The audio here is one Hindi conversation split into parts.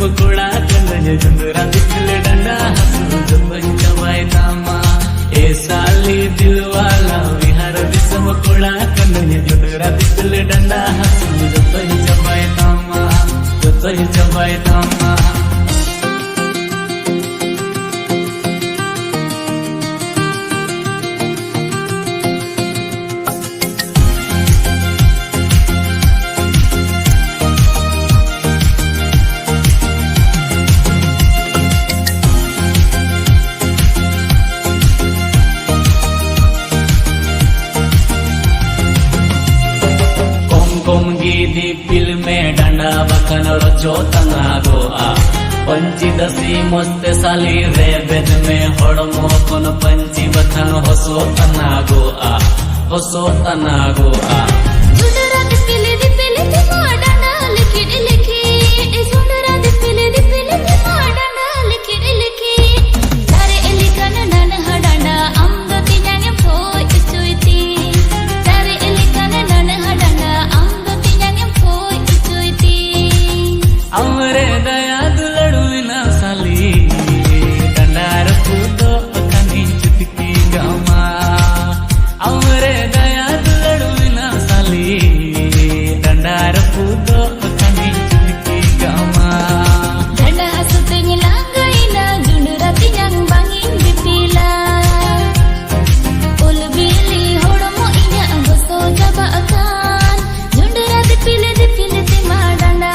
मुकुड़ा कन्हैया झुंडरा दिखले डंडा हंसू जब चबाए दामा ए साली दिल वाला विहार दिस मुकुड़ा कन्हैया झुंडरा दिखले डंडा हंसू जब चबाए दामा जब चबाए दामा दी पिल में डंडा बकन रचो तना गोआ पंची दसी मस्त साली रे बेद में हड़मो कोन पंची बथन हसो तना गोआ झुंडरा दी पिल ती माडना लिखी लिखी झुंडरा दी पिल ती माडना लिखी तारे एलिकन नन हडना अमदती न्याय फोय चुईती तारे एलिकन नन हडना अमरे दया दुलड़ुना साली डंडार कूदो कनी चुटकी गमा अमरे दया दुलड़ुना साली डंडार कूदो कनी चुटकी गमा डंडा हसते लांगईना झुंडरा तियांग बांगिन दिपिला उल बिली होड़मो इnya बसो जबा अकान झुंडरा दिपिले ती माडना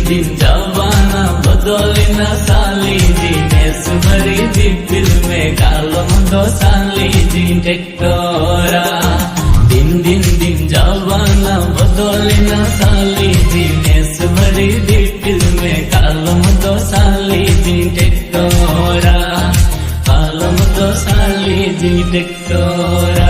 दिन जवाना बदलिना साली जी नेस भरी दी दिल में कालो दो साली जी टेक्टोरा दिन जवाना बदलिना साली जी नेस भरी दी दिल में कालो दो साली जी टेक्टोरा कालो दो साली जी टेक्टोरा